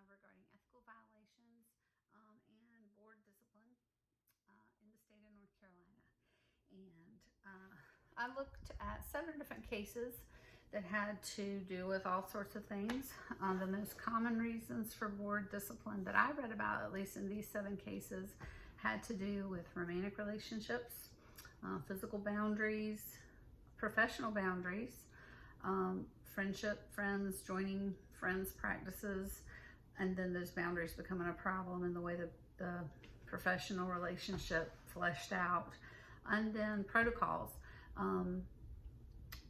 regarding ethical violations and board discipline in the state of North Carolina. And I looked at 7 different cases that had to do with all sorts of things. The most common reasons for board discipline that I read about, at least in these 7 cases, had to do with romantic relationships, physical boundaries, professional boundaries, friendship, friends, joining friends practices, and then those boundaries becoming a problem in the way that the professional relationship fleshed out. And then protocols,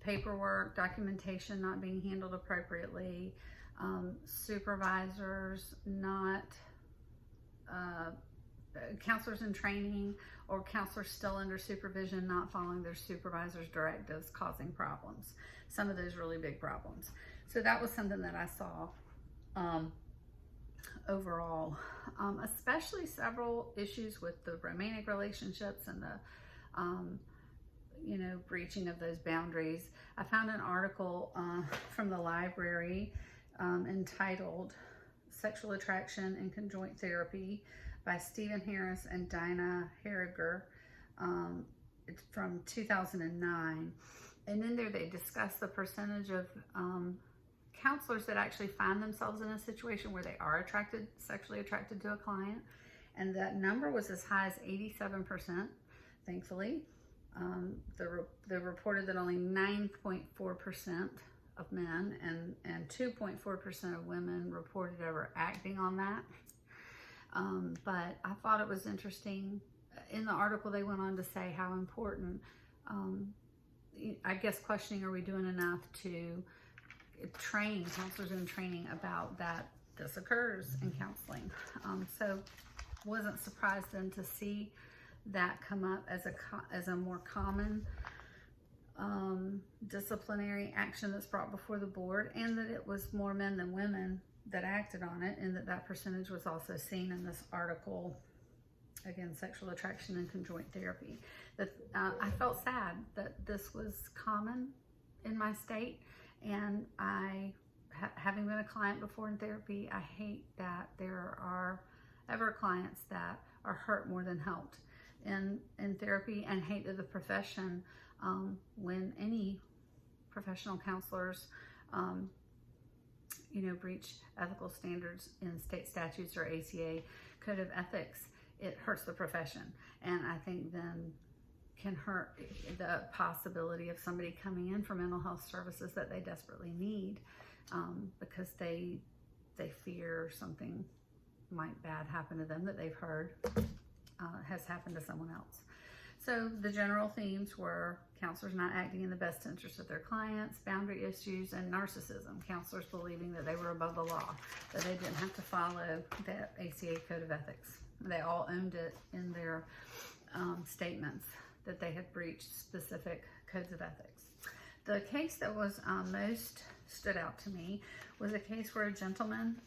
paperwork, documentation not being handled appropriately, supervisors not, counselors in training or counselors still under supervision not following their supervisor's directives, causing problems. Some of those really big problems. So that was something that I saw overall, especially several issues with the romantic relationships and the breaching of those boundaries. I found an article from the library entitled Sexual Attraction and Conjoint Therapy by Stephen Harris and Dinah Harriger. It's from 2009. And in there they discuss the percentage of counselors that actually find themselves in a situation where they are sexually attracted to a client. And that number was as high as 87%, thankfully. They reported that only 9.4% of men and 2.4% of women reported ever acting on that. But I thought it was interesting. In the article, they went on to say how important, I guess, questioning, are we doing enough to train counselors in training about that this occurs in counseling. So wasn't surprised then to see that come up as a more common disciplinary action that's brought before the board, and that it was more men than women that acted on it, and that percentage was also seen in this article, again, Sexual Attraction and Conjoint Therapy. That I felt sad that this was common in my state, and having been a client before in therapy, I hate that there are ever clients that are hurt more than helped in therapy, and hate that the profession, when any professional counselors breach ethical standards in state statutes or ACA code of ethics, it hurts the profession. And I think then can hurt the possibility of somebody coming in for mental health services that they desperately need, because they fear something might bad happen to them that they've heard has happened to someone else. So the general themes were counselors not acting in the best interest of their clients, boundary issues, and narcissism. Counselors believing that they were above the law, that they didn't have to follow the ACA code of ethics. They all owned it in their statements that they had breached specific codes of ethics. The case that was most stood out to me was a case where a gentleman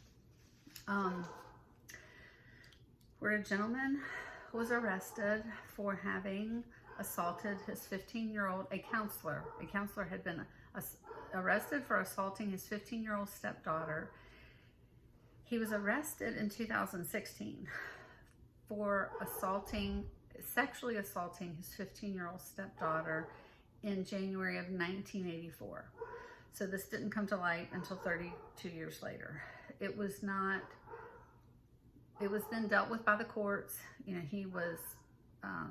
was arrested for having assaulted his 15-year-old, a counselor. A counselor had been arrested for assaulting his 15-year-old stepdaughter. He was arrested in 2016 for sexually assaulting his 15-year-old stepdaughter in January of 1984. So this didn't come to light until 32 years later. It was then dealt with by the courts. He was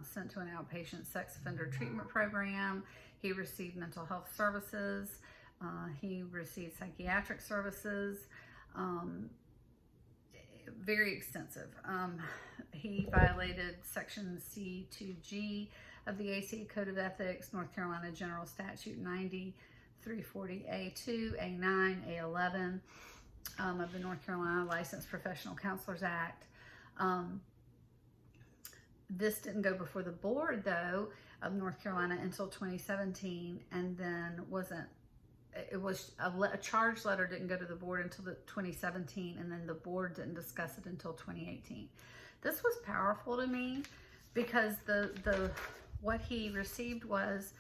sent to an outpatient sex offender treatment program. He received mental health services. He received psychiatric services. Very extensive. He violated Section C2G of the ACA Code of Ethics, North Carolina General Statute 90, 340A2, A9, A11 of the North Carolina Licensed Professional Counselors Act. This didn't go before the board, though, of North Carolina until 2017, and then a charge letter didn't go to the board until 2017, and then the board didn't discuss it until 2018. This was powerful to me because what he received was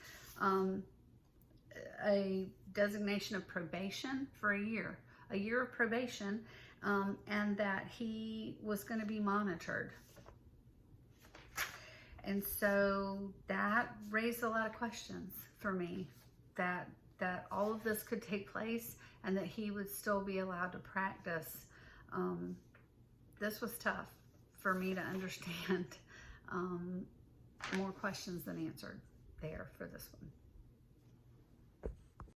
a designation of probation for a year, a year of probation, and that he was going to be monitored. And so that raised a lot of questions for me, that all of this could take place and that he would still be allowed to practice. This was tough for me to understand. More questions than answered there for this one.